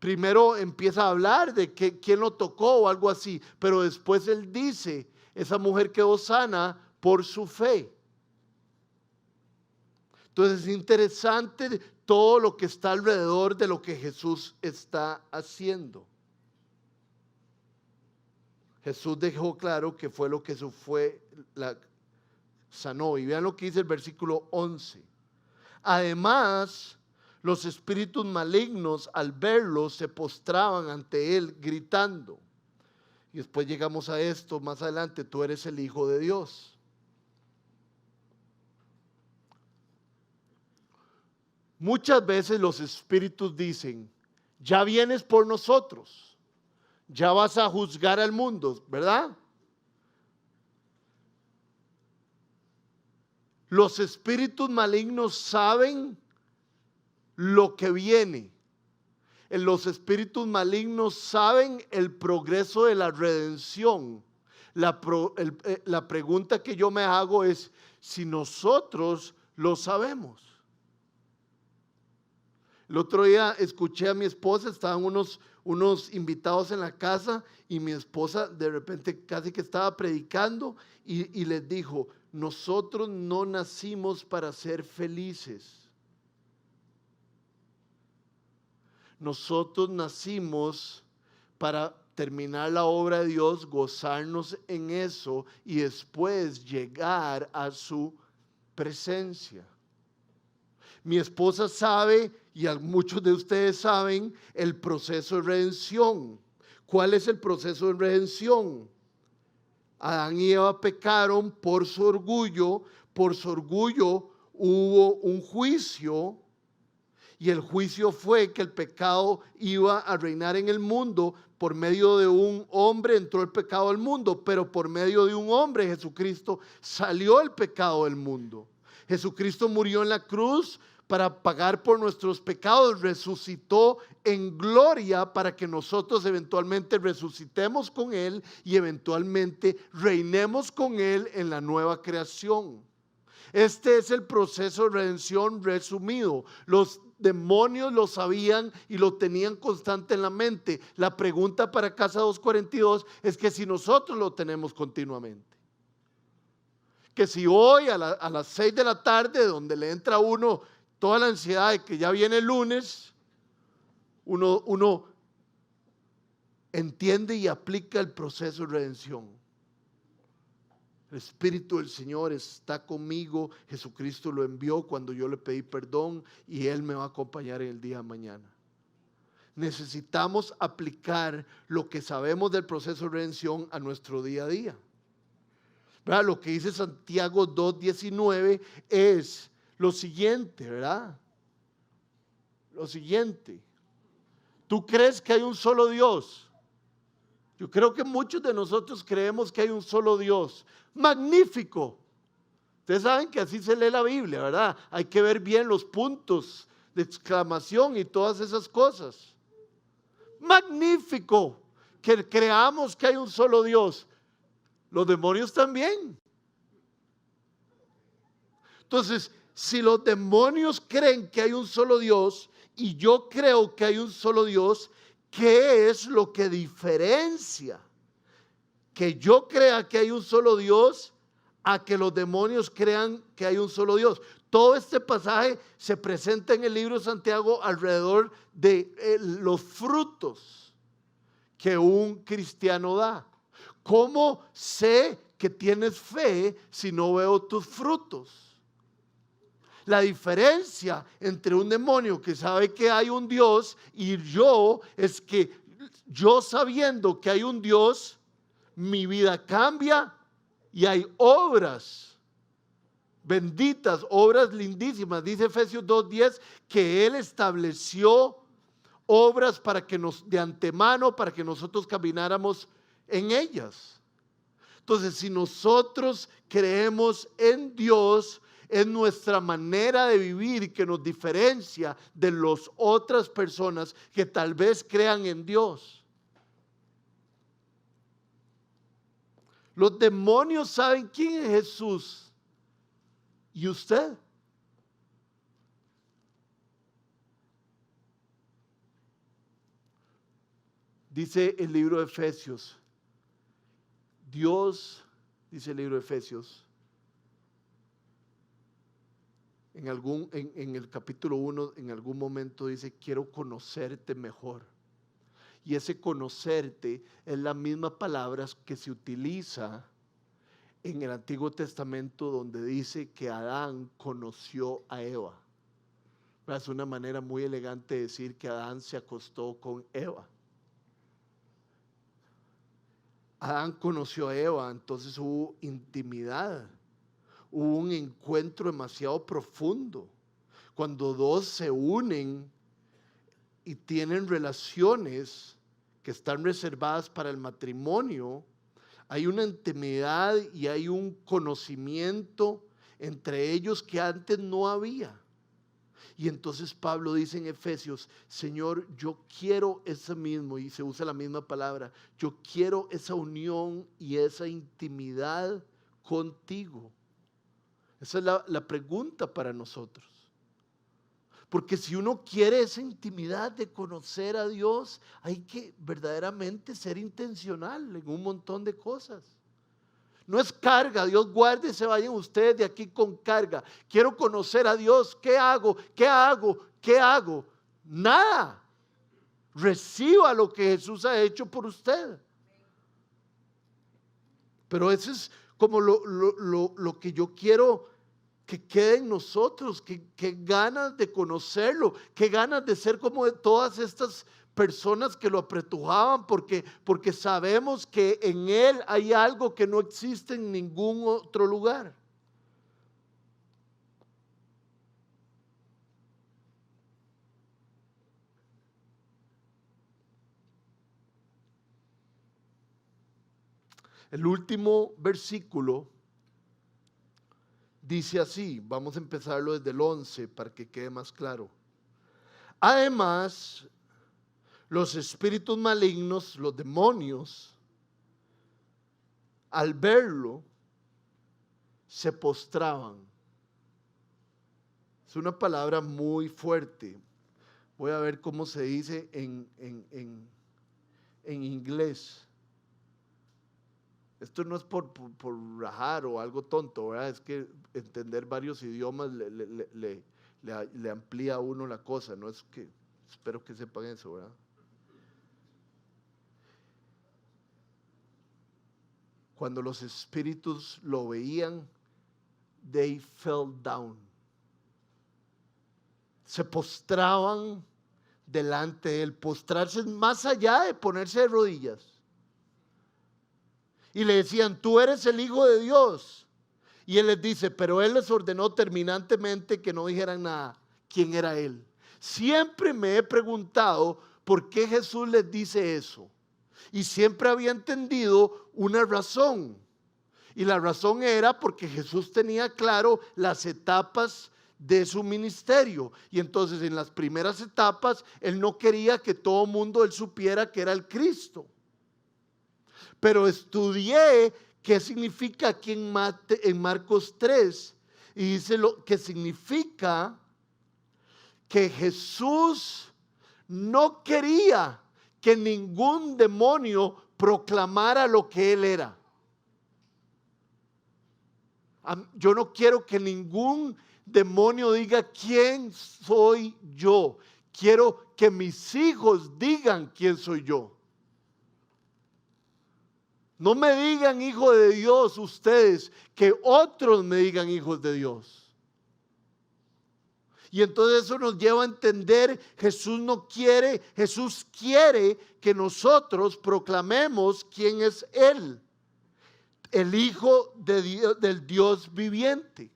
primero empieza a hablar de que quién lo tocó o algo así, pero después él dice, esa mujer quedó sana por su fe. Entonces es interesante todo lo que está alrededor de lo que Jesús está haciendo. Jesús dejó claro que fue lo que sanó. Y vean lo que dice el versículo 11. Además, los espíritus malignos al verlo se postraban ante él gritando. Y después llegamos a esto más adelante, tú eres el Hijo de Dios. Muchas veces los espíritus dicen, ya vienes por nosotros. Ya vas a juzgar al mundo, ¿verdad? Los espíritus malignos saben lo que viene. Los espíritus malignos saben el progreso de la redención. La pregunta que yo me hago es si nosotros lo sabemos. El otro día escuché a mi esposa, estaban unos invitados en la casa y mi esposa de repente casi que estaba predicando y les dijo, nosotros no nacimos para ser felices. Nosotros nacimos para terminar la obra de Dios, gozarnos en eso y después llegar a su presencia. Mi esposa sabe, y muchos de ustedes saben, el proceso de redención. ¿Cuál es el proceso de redención? Adán y Eva pecaron por su orgullo hubo un juicio, y el juicio fue que el pecado iba a reinar en el mundo. Por medio de un hombre entró el pecado al mundo, pero por medio de un hombre, Jesucristo, salió el pecado del mundo. Jesucristo murió en la cruz para pagar por nuestros pecados, resucitó en gloria para que nosotros eventualmente resucitemos con Él y eventualmente reinemos con Él en la nueva creación. Este es el proceso de redención resumido. Los demonios lo sabían y lo tenían constante en la mente. La pregunta para Casa 242 es que si nosotros lo tenemos continuamente. Que si hoy a las 6 de la tarde, donde le entra a uno toda la ansiedad de que ya viene el lunes, uno entiende y aplica el proceso de redención. El Espíritu del Señor está conmigo. Jesucristo lo envió cuando yo le pedí perdón y Él me va a acompañar en el día de mañana. Necesitamos aplicar lo que sabemos del proceso de redención a nuestro día a día. ¿Verdad? Lo que dice Santiago 2:19 es lo siguiente, ¿verdad? Lo siguiente. ¿Tú crees que hay un solo Dios? Yo creo que muchos de nosotros creemos que hay un solo Dios. Magnífico. Ustedes saben que así se lee la Biblia, ¿verdad? Hay que ver bien los puntos de exclamación y todas esas cosas. Magnífico que creamos que hay un solo Dios. Los demonios también. Entonces, si los demonios creen que hay un solo Dios y yo creo que hay un solo Dios, ¿qué es lo que diferencia que yo crea que hay un solo Dios a que los demonios crean que hay un solo Dios? Todo este pasaje se presenta en el libro de Santiago alrededor de los frutos que un cristiano da. ¿Cómo sé que tienes fe si no veo tus frutos? La diferencia entre un demonio que sabe que hay un Dios y yo es que yo sabiendo que hay un Dios, mi vida cambia y hay obras benditas, obras lindísimas. Dice Efesios 2:10 que Él estableció obras para que de antemano para que nosotros camináramos en ellas. Entonces, si nosotros creemos en Dios, es nuestra manera de vivir que nos diferencia de las otras personas que tal vez crean en Dios. Los demonios saben quién es Jesús. ¿Y usted? Dice el libro de Efesios. Dios, dice el libro de Efesios, en el capítulo 1, en algún momento dice, quiero conocerte mejor. Y ese conocerte es la misma palabra que se utiliza en el Antiguo Testamento donde dice que Adán conoció a Eva. Es una manera muy elegante de decir que Adán se acostó con Eva. Adán conoció a Eva, entonces hubo intimidad. Hubo un encuentro demasiado profundo. Cuando dos se unen y tienen relaciones que están reservadas para el matrimonio, hay una intimidad y hay un conocimiento entre ellos que antes no había. Y entonces Pablo dice en Efesios, Señor, yo quiero ese mismo, y se usa la misma palabra, yo quiero esa unión y esa intimidad contigo. Esa es la pregunta para nosotros. Porque si uno quiere esa intimidad de conocer a Dios, hay que verdaderamente ser intencional en un montón de cosas. No es carga, Dios guarde, se vayan ustedes de aquí con carga. Quiero conocer a Dios, ¿qué hago? ¿Qué hago? ¿Qué hago? Nada. Reciba lo que Jesús ha hecho por usted. Pero eso es como lo que yo quiero que quede en nosotros, que ganas de conocerlo, que ganas de ser como de todas estas personas que lo apretujaban, porque sabemos que en Él hay algo que no existe en ningún otro lugar. El último versículo dice así, vamos a empezarlo desde el 11 para que quede más claro. Además, los espíritus malignos, los demonios, al verlo, se postraban. Es una palabra muy fuerte. Voy a ver cómo se dice en inglés. Esto no es por rajar o algo tonto, ¿verdad? Es que entender varios idiomas le amplía a uno la cosa. No es que, espero que sepan eso, ¿verdad? Cuando los espíritus lo veían, they fell down. Se postraban delante de él. Postrarse es más allá de ponerse de rodillas. Y le decían, tú eres el Hijo de Dios. Y él les dice, pero él les ordenó terminantemente que no dijeran nada. ¿Quién era él? Siempre me he preguntado por qué Jesús les dice eso. Y siempre había entendido una razón. Y la razón era porque Jesús tenía claro las etapas de su ministerio. Y entonces en las primeras etapas, él no quería que todo mundo él supiera que era el Cristo. Pero estudié qué significa aquí en Marcos 3 y dice lo que significa que Jesús no quería que ningún demonio proclamara lo que él era. Yo no quiero que ningún demonio diga quién soy yo. Quiero que mis hijos digan quién soy yo. No me digan hijo de Dios ustedes, que otros me digan hijos de Dios. Y entonces eso nos lleva a entender, Jesús quiere que nosotros proclamemos quién es Él, el Hijo de Dios, del Dios viviente.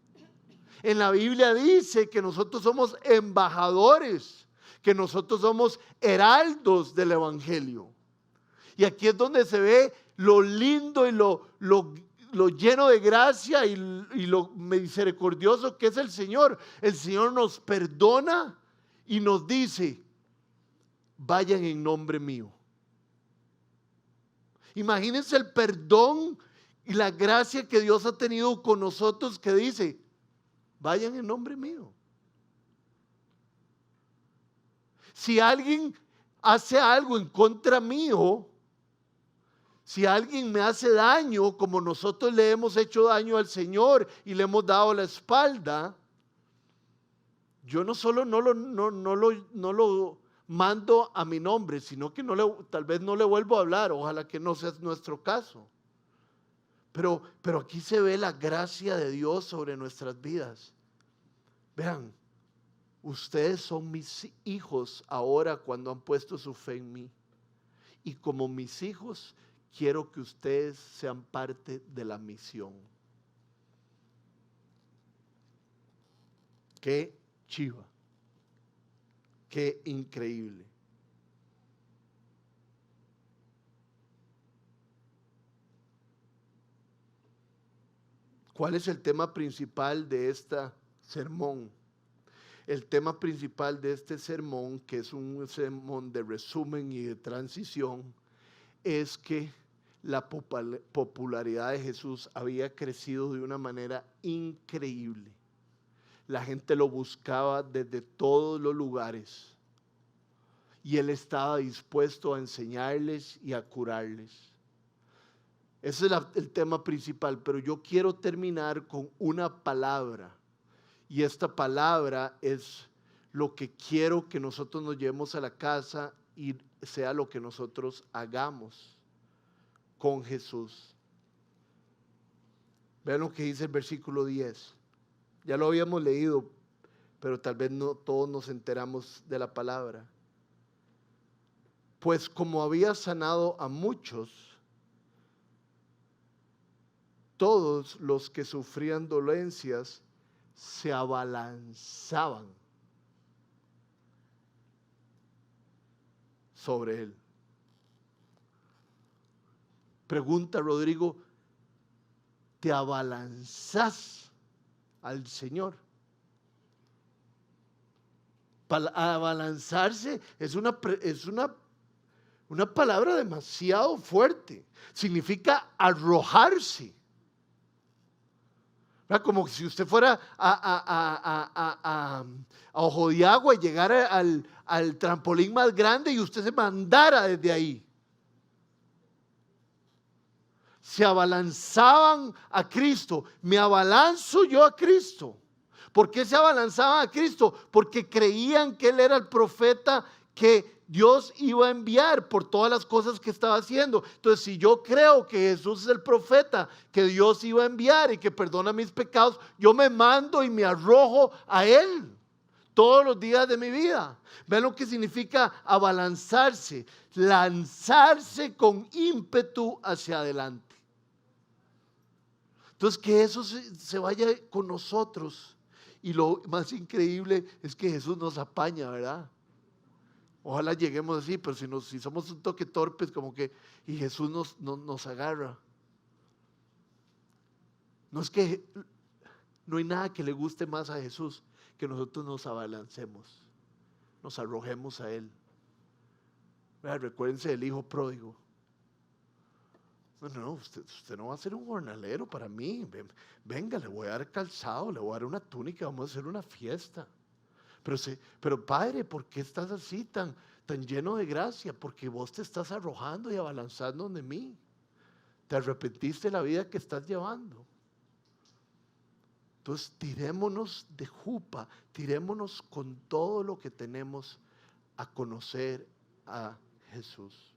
En la Biblia dice que nosotros somos embajadores, que nosotros somos heraldos del Evangelio. Y aquí es donde se ve lo lindo y lo lleno de gracia y lo misericordioso que es el Señor. El Señor nos perdona y nos dice, vayan en nombre mío. Imagínense el perdón y la gracia que Dios ha tenido con nosotros, que dice, vayan en nombre mío. Si alguien hace algo en contra mío, si alguien me hace daño, como nosotros le hemos hecho daño al Señor y le hemos dado la espalda, yo no solo no lo mando a mi nombre, sino que tal vez no le vuelvo a hablar. Ojalá que no sea nuestro caso. Pero aquí se ve la gracia de Dios sobre nuestras vidas. Vean, ustedes son mis hijos ahora cuando han puesto su fe en mí. Y como mis hijos, quiero que ustedes sean parte de la misión. Qué chiva. Qué increíble. ¿Cuál es el tema principal de este sermón? El tema principal de este sermón, que es un sermón de resumen y de transición, es que la popularidad de Jesús había crecido de una manera increíble. La gente lo buscaba desde todos los lugares y él estaba dispuesto a enseñarles y a curarles. Ese es el tema principal, pero yo quiero terminar con una palabra, y esta palabra es lo que quiero que nosotros nos llevemos a la casa y sea lo que nosotros hagamos con Jesús. Vean lo que dice el versículo 10. Ya lo habíamos leído, pero tal vez no todos nos enteramos de la palabra. Pues como había sanado a muchos, todos los que sufrían dolencias se abalanzaban sobre él. Pregunta Rodrigo, ¿te abalanzás al Señor? Abalanzarse es una palabra demasiado fuerte. Significa arrojarse. ¿Verdad? Como si usted fuera a Ojo de Agua y llegara al trampolín más grande y usted se mandara desde ahí. Se abalanzaban a Cristo. Me abalanzo yo a Cristo. ¿Por qué se abalanzaban a Cristo? Porque creían que Él era el profeta que Dios iba a enviar por todas las cosas que estaba haciendo. Entonces, si yo creo que Jesús es el profeta que Dios iba a enviar y que perdona mis pecados, yo me mando y me arrojo a Él todos los días de mi vida. ¿Ven lo que significa abalanzarse? Lanzarse con ímpetu hacia adelante. Entonces, que eso se vaya con nosotros. Y lo más increíble es que Jesús nos apaña, ¿verdad? Ojalá lleguemos así, pero si somos un toque torpes, como que, y Jesús nos agarra. No es que, no hay nada que le guste más a Jesús que nosotros nos abalancemos, nos arrojemos a Él. ¿Verdad? Recuérdense del hijo pródigo. No, usted no va a ser un jornalero para mí. Venga, le voy a dar calzado, le voy a dar una túnica, vamos a hacer una fiesta. Pero Padre, ¿por qué estás así tan lleno de gracia? Porque vos te estás arrojando y abalanzando de mí. Te arrepentiste de la vida que estás llevando. Entonces tirémonos de jupa, tirémonos con todo lo que tenemos a conocer a Jesús.